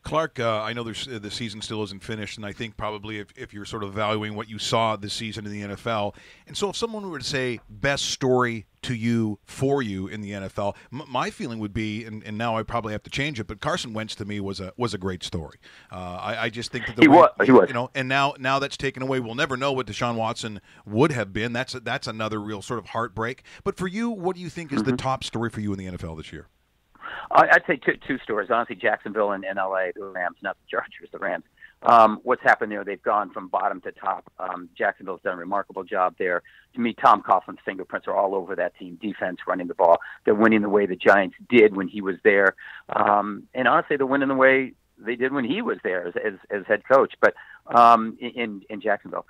Clark, I know the season still isn't finished, and I think probably if you're sort of valuing what you saw this season in the NFL, and so if someone were to say best story to you, for you in the NFL, my feeling would be, and now I probably have to change it, but Carson Wentz to me was a great story. I just think that he was. And now that's taken away. We'll never know what Deshaun Watson would have been. That's another real sort of heartbreak. But for you, what do you think is the top story for you in the NFL this year? I'd say two stories. Honestly, Jacksonville and LA, the Rams, not the Chargers, the Rams. What's happened there, they've gone from bottom to top. Jacksonville's done a remarkable job there. To me, Tom Coughlin's fingerprints are all over that team. Defense, running the ball. They're winning the way the Giants did when he was there. And honestly, they're winning the way they did when he was there as head coach, but in Jacksonville.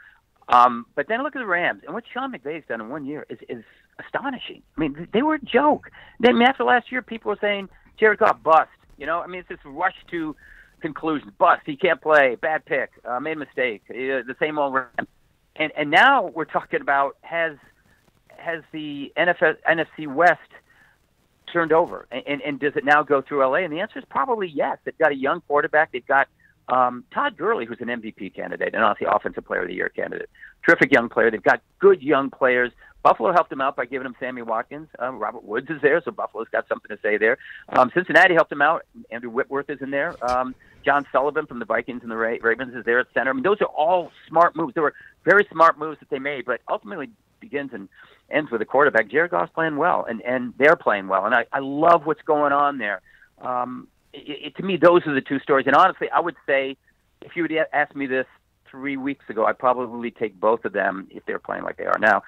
But then look at the Rams. And what Sean McVay's done in 1 year is astonishing. I mean, they were a joke. Then after last year, people were saying, Jared Goff, bust. It's this rush to conclusions. Bust. He can't play. Bad pick. Made a mistake. The same old Rams. And now we're talking about has the NFC West turned over? And does it now go through LA? And the answer is probably yes. They've got a young quarterback. They've got Todd Gurley, who's an MVP candidate and also Offensive Player of the Year candidate. Terrific young player. They've got good young players. Buffalo helped him out by giving him Sammy Watkins. Robert Woods is there, so Buffalo's got something to say there. Cincinnati helped him out. Andrew Whitworth is in there. John Sullivan from the Vikings and the Ravens is there at center. I mean, those are all smart moves. They were very smart moves that they made, but ultimately begins and ends with a quarterback. Jared Goff's playing well, and they're playing well, and I love what's going on there. To me, those are the two stories. And honestly, I would say if you would ask me this 3 weeks ago, I'd probably take both of them, if they're playing like they are now,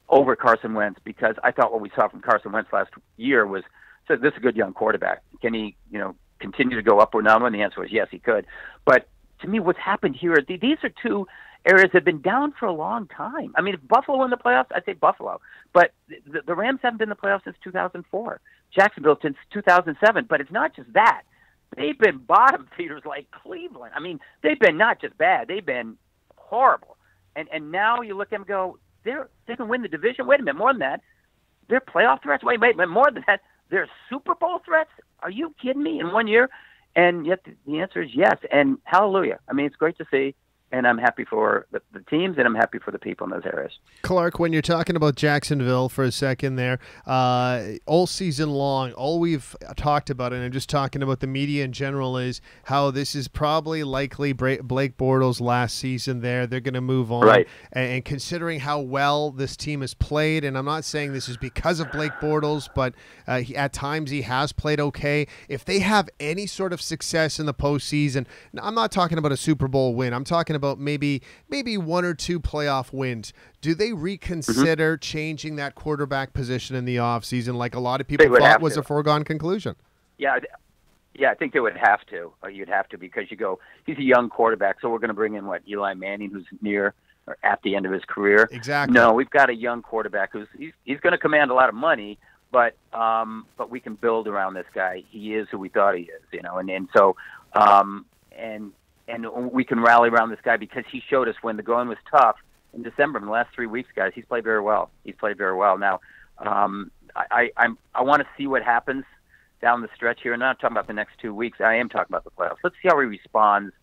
over Carson Wentz, because I thought what we saw from Carson Wentz last year was, so this is a good young quarterback. Can he, continue to go up or down? And the answer was yes, he could. But to me, what's happened here, these are two areas that have been down for a long time. I mean, if Buffalo won the playoffs, I'd say Buffalo. But the Rams haven't been in the playoffs since 2004. Jacksonville since 2007. But it's not just that. They've been bottom feeders like Cleveland. I mean, they've been not just bad, they've been horrible. And now you look at them and go, they can win the division. Wait a minute, more than that. They're playoff threats. Wait, more than that. They're Super Bowl threats. Are you kidding me? In 1 year? And yet the answer is yes. And hallelujah. I mean, it's great to see. And I'm happy for the teams, and I'm happy for the people in those areas. Clark, when you're talking about Jacksonville for a second there, all season long, all we've talked about, and I'm just talking about the media in general, is how this is probably likely Blake Bortles' last season there. They're going to move on. Right. And considering how well this team has played, and I'm not saying this is because of Blake Bortles, but at times he has played okay. If they have any sort of success in the postseason, I'm not talking about a Super Bowl win. I'm talking about maybe one or two playoff wins. Do they reconsider changing that quarterback position in the offseason like a lot of people thought was a foregone conclusion? Yeah, I think they would have to. You'd have to, because you go, he's a young quarterback, so we're going to bring in, Eli Manning, who's near or at the end of his career. Exactly. No, we've got a young quarterback he's going to command a lot of money, but we can build around this guy. He is who we thought he is, and so and we can rally around this guy because he showed us when the going was tough in December. In the last 3 weeks, guys, he's played very well. Now, I want to see what happens down the stretch here. And I'm not talking about the next 2 weeks. I am talking about the playoffs. Let's see how he responds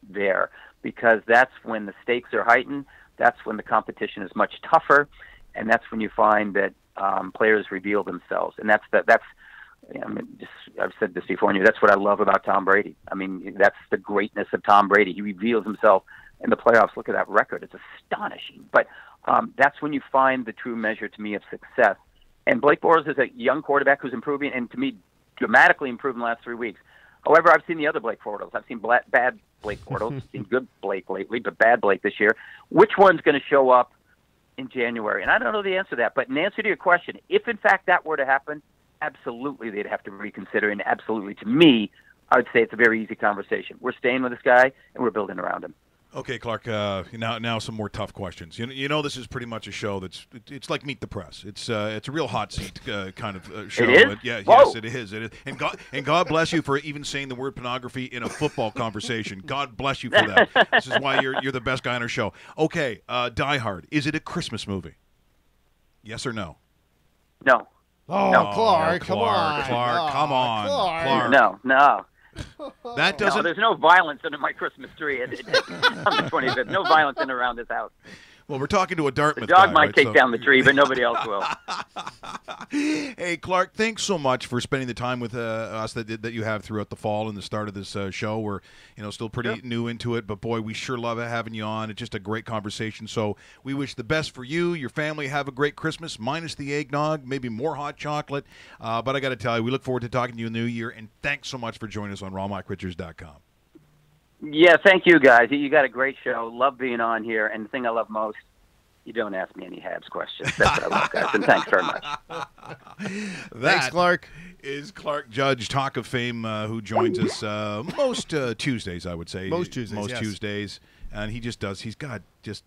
there, because that's when the stakes are heightened. That's when the competition is much tougher, and that's when you find that players reveal themselves. And I've said this before, and that's what I love about Tom Brady. I mean, that's the greatness of Tom Brady. He reveals himself in the playoffs. Look at that record. It's astonishing. But that's when you find the true measure, to me, of success. And Blake Bortles is a young quarterback who's improving, and to me, dramatically improved in the last 3 weeks. However, I've seen the other Blake Bortles. I've seen bad Blake Bortles. I've seen good Blake lately, but bad Blake this year. Which one's going to show up in January? And I don't know the answer to that. But in answer to your question, if in fact that were to happen, absolutely they'd have to reconsider. And absolutely, to me, I would say it's a very easy conversation. We're staying with this guy, and we're building around him. Okay, Clark. Now some more tough questions. You know this is pretty much a show it's like Meet the Press. It's a real hot seat kind of show. It is? Yeah, Whoa. yes, it is. It is. And God bless you for even saying the word pornography in a football conversation. God bless you for that. This is why you're the best guy on our show. Okay, Die Hard. Is it a Christmas movie? Yes or no? No. Oh, No. Clark, come Clark, on. Clark, come on. Clark. No. That doesn't. No, there's no violence under my Christmas tree on the 25th. No violence in around this house. Well, we're talking to a The Dartmouth dog guy, might right? take So- down the tree, but nobody else will. Hey, Clark, thanks so much for spending the time with us that you have throughout the fall and the start of this show. We're still pretty new into it, but boy, we sure love having you on. It's just a great conversation. So we wish the best for you, your family. Have a great Christmas, minus the eggnog, maybe more hot chocolate. But I got to tell you, we look forward to talking to you in the new year, and thanks so much for joining us on rawmickrichards.com. Yeah, thank you, guys. You got a great show. Love being on here. And the thing I love most, you don't ask me any Habs questions. That's what I love, guys. And thanks very much. Thanks, Clark. Is Clark Judge, Talk of Fame, who joins us most Tuesdays, I would say. Most Tuesdays, yes. Tuesdays. And he's got just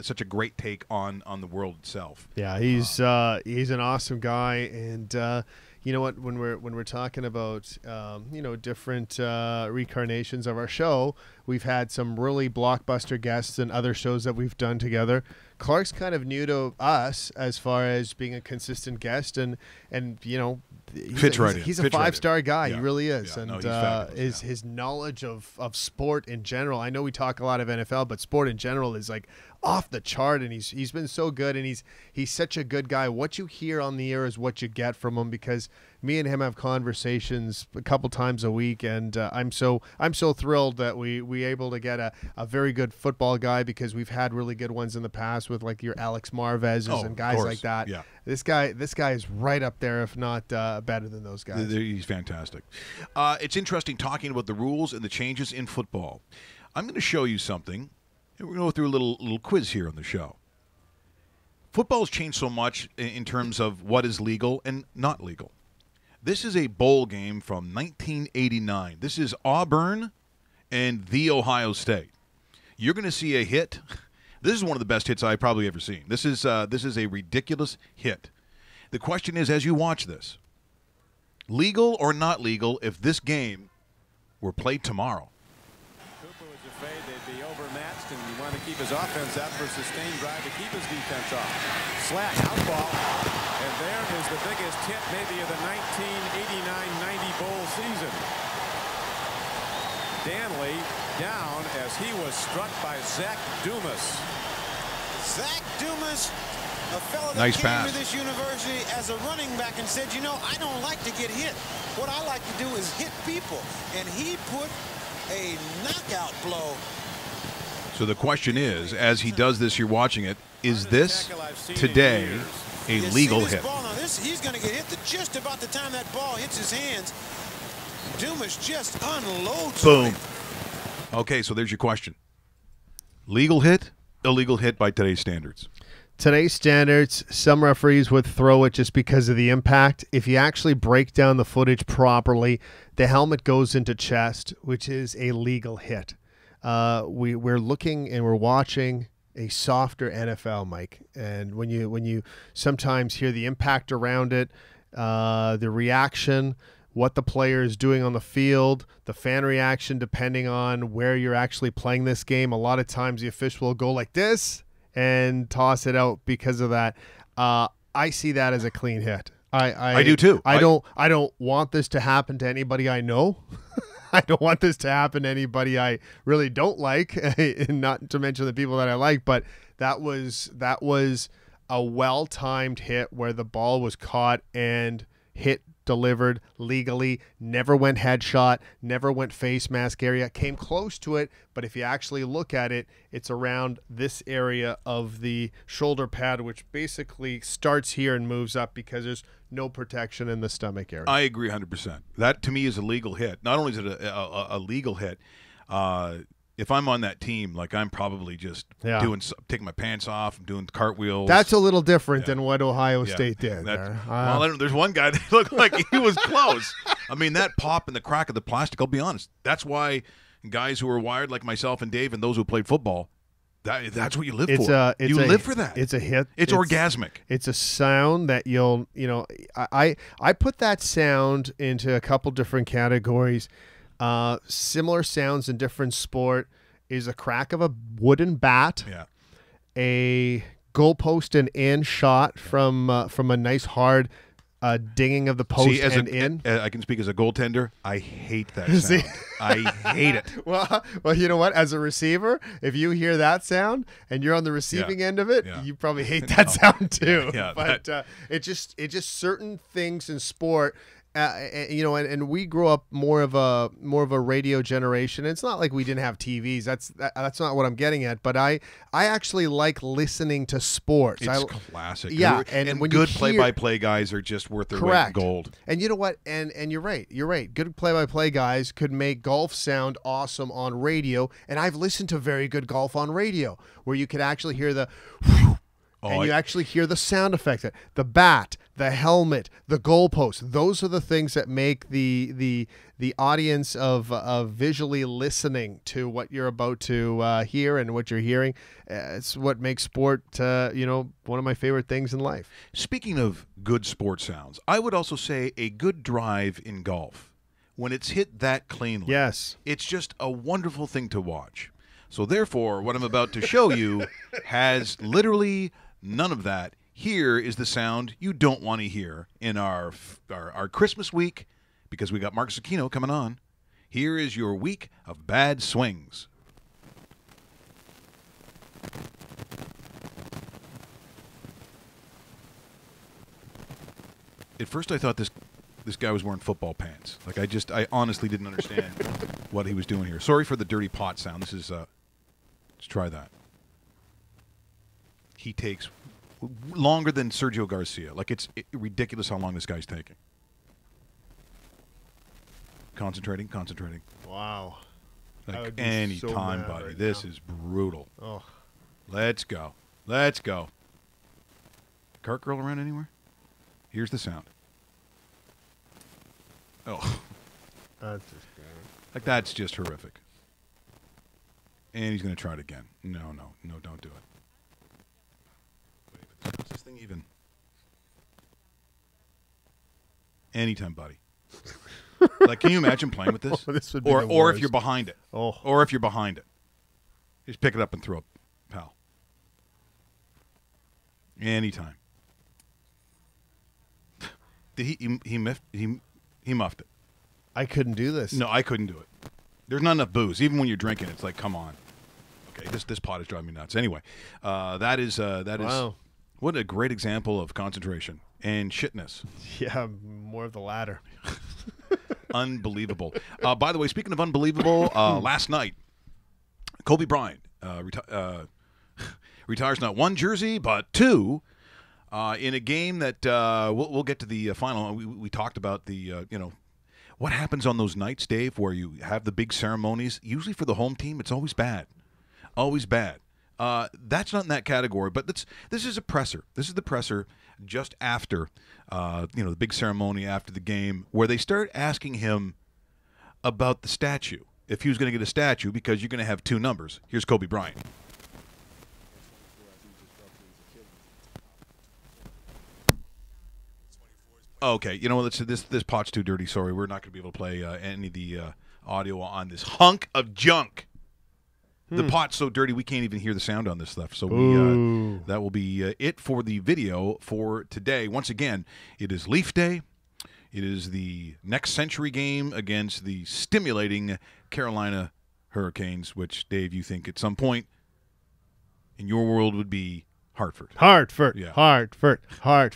such a great take on the world itself. Yeah, he's an awesome guy, and you know what? When we're talking about different reincarnations of our show, we've had some really blockbuster guests and other shows that we've done together. Clark's kind of new to us as far as being a consistent guest, and Fits right in. he's a Fits right in. five-star guy. Yeah. He really is, Yeah. and No, he's fabulous. his knowledge of sport in general. I know we talk a lot of NFL, but sport in general is like off the chart, and he's been so good, and he's such a good guy. What you hear on the air is what you get from him, because me and him have conversations a couple times a week, and I'm so thrilled that we able to get a very good football guy, because we've had really good ones in the past with like your Alex Marvezes and guys like that. Yeah. This guy is right up there, if not better than those guys. He's fantastic. It's interesting talking about the rules and the changes in football. I'm going to show you something, and we're going to go through a little quiz here on the show. Football's changed so much in terms of what is legal and not legal. This is a bowl game from 1989. This is Auburn and The Ohio State. You're going to see a hit. This is one of the best hits I've probably ever seen. This is a ridiculous hit. The question is, as you watch this, legal or not legal if this game were played tomorrow? Cooper was afraid they'd be overmatched, and you want to keep his offense out for a sustained drive to keep his defense off. Slack, out ball, and there is the biggest hit maybe of the 1989-90 bowl season. Danley down as he was struck by Zach Dumas. Zach Dumas, a fellow that Nice came pass. to this university as a running back and said, I don't like to get hit. What I like to do is hit people. And he put a knockout blow. So the question is, as he does this, you're watching it, is this today a You see legal this hit? ball? Now he's going to get hit just about the time that ball hits his hands. Dumas just unloads. Boom. Okay, so there's your question. Legal hit, illegal hit by today's standards. Today's standards, some referees would throw it just because of the impact. If you actually break down the footage properly, the helmet goes into chest, which is a legal hit. We're looking and we're watching a softer NFL, Mike. And when you sometimes hear the impact around it, the reaction, what the player is doing on the field, the fan reaction, depending on where you're actually playing this game, a lot of times the official will go like this and toss it out because of that. I see that as a clean hit. I do too. I don't want this to happen to anybody I know. I don't want this to happen to anybody I really don't like, and not to mention the people that I like. But that was a well-timed hit where the ball was caught and hit, delivered legally, never went headshot, never went face mask area, came close to it, but if you actually look at it, it's around this area of the shoulder pad, which basically starts here and moves up because there's no protection in the stomach area. I agree 100%. That, to me, is a legal hit. Not only is it a legal hit, if I'm on that team, like I'm probably just taking my pants off, I'm doing cartwheels. That's a little different than what Ohio State did. Well, there's one guy that looked like he was close. I mean, that pop in the crack of the plastic, I'll be honest, that's why guys who are wired like myself and Dave and those who played football, that's what you live It's for. it's you a, live for that. It's a hit. It's orgasmic. It's a sound that I put that sound into a couple different categories. Similar sounds in different sport is a crack of a wooden bat. Yeah. A goalpost and in shot from a nice hard dinging of the post See, and in. I can speak as a goaltender. I hate that See? sound. I hate it. Well, you know what? As a receiver, if you hear that sound and you're on the receiving end of it, you probably hate that sound too. Yeah, but it just certain things in sport. And we grew up more of a radio generation. It's not like we didn't have TVs. That's not what I'm getting at. But I actually like listening to sports. It's classic. Yeah, and when good you play-by-play guys are just worth their weight in gold. And you know what? And you're right. You're right. Good play-by-play guys could make golf sound awesome on radio. And I've listened to very good golf on radio where you could actually hear the. You actually hear the sound effect, the bat, the helmet, the goalpost. Those are the things that make the audience of visually listening to what you're about to hear and what you're hearing. It's what makes sport, one of my favorite things in life. Speaking of good sports sounds, I would also say a good drive in golf. When it's hit that cleanly, yes, it's just a wonderful thing to watch. So therefore, what I'm about to show you has literally none of that. Here is the sound you don't want to hear in our Christmas week, because we got Mark Zucchino coming on. Here is your week of bad swings. At first I thought this guy was wearing football pants. Like I honestly didn't understand what he was doing here. Sorry for the dirty pot sound. This is let's try that. He takes longer than Sergio Garcia. Like it's ridiculous how long this guy's taking. Concentrating. Wow. Like any time, buddy. Right this now. is brutal. Oh, Let's go. Cart girl around anywhere? Here's the sound. Oh. that's just great. Like that's just horrific. And he's going to try it again. No, don't do it. Wait, is this thing even? Anytime, buddy. Like, can you imagine playing with this? Oh, this would be or the if worst. you're behind it. Oh. Or if you're behind it. Just pick it up and throw it, pal. Anytime. Did he muffed it? I couldn't do this. No, I couldn't do it. There's not enough booze. Even when you're drinking, it's like, come on. Okay, this pot is driving me nuts. Anyway, that is Wow. What a great example of concentration and shitness. Yeah, more of the latter. Unbelievable. By the way, speaking of unbelievable, last night, Kobe Bryant retires not one jersey but two in a game that we'll get to the final. We talked about the what happens on those nights, Dave, where you have the big ceremonies. Usually for the home team, it's always bad. Always bad. That's not in that category, but this is a presser. This is the presser just after, the big ceremony after the game, where they start asking him about the statue, if he was going to get a statue, because you're going to have two numbers. Here's Kobe Bryant. Okay, you know what? This pot's too dirty. Sorry, we're not going to be able to play any of the audio on this hunk of junk. The pot's so dirty we can't even hear the sound on this stuff. So that will be it for the video for today. Once again, it is Leaf Day. It is the next century game against the stimulating Carolina Hurricanes, which, Dave, you think at some point in your world would be Hartford. Yeah. Hartford.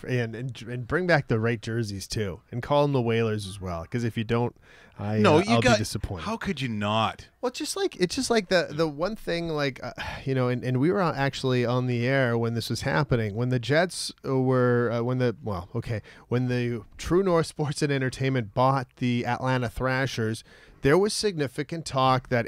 And bring back the right jerseys, too. And call them the Whalers as well. Because if you don't, I'll be disappointed. How could you not? Well, it's just like the one thing, like, and we were actually on the air when this was happening, when the Jets were, when the True North Sports and Entertainment bought the Atlanta Thrashers, there was significant talk that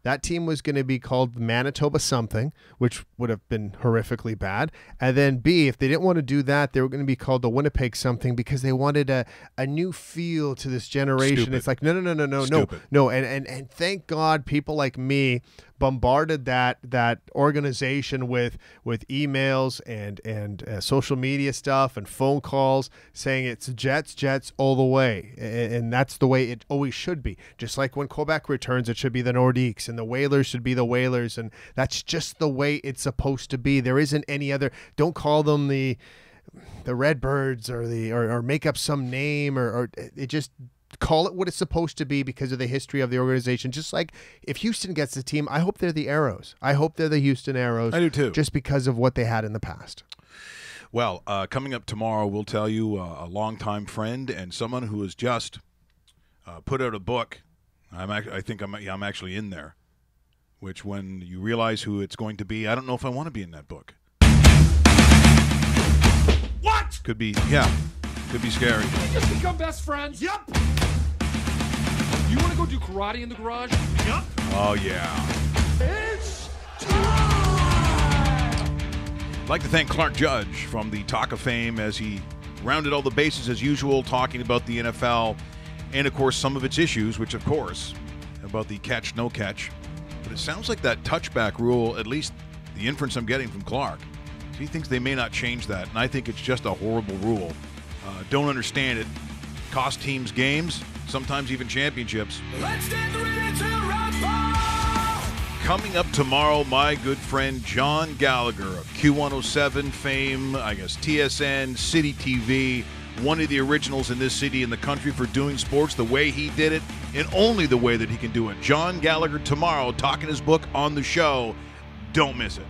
That team was going to be called Manitoba something, which would have been horrifically bad. And then B, if they didn't want to do that, they were going to be called the Winnipeg something because they wanted a new feel to this generation. Stupid. It's like, no. Stupid. No. And thank God people like me bombarded that organization with emails and social media stuff and phone calls saying it's Jets all the way, and that's the way it always should be. Just like when Quebec returns, it should be the Nordiques, and the Whalers should be the Whalers, and that's just the way it's supposed to be. There isn't any other. Don't call them the Redbirds or make up some name or it just. Call it what it's supposed to be because of the history of the organization. Just like if Houston gets the team, I hope they're the Arrows. I hope they're the Houston Arrows. I do too. Just because of what they had in the past. Well, coming up tomorrow, we'll tell you a longtime friend and someone who has just put out a book. I think I'm actually in there. Which, when you realize who it's going to be, I don't know if I want to be in that book. What? Could be, yeah. Could be scary. Did we just become best friends? Yep. You want to go do karate in the garage? Yep. Oh, yeah. It's time! I'd like to thank Clark Judge from the Talk of Fame as he rounded all the bases as usual, talking about the NFL and, of course, some of its issues, which, of course, about the catch, no catch. But it sounds like that touchback rule, at least the inference I'm getting from Clark, he thinks they may not change that, and I think it's just a horrible rule. Don't understand it. Cost teams games, sometimes even championships. Let's get ready to rumble! Coming up tomorrow, my good friend John Gallagher of Q107 fame, I guess TSN, City TV, one of the originals in this city and the country for doing sports the way he did it and only the way that he can do it. John Gallagher tomorrow talking his book on the show. Don't miss it.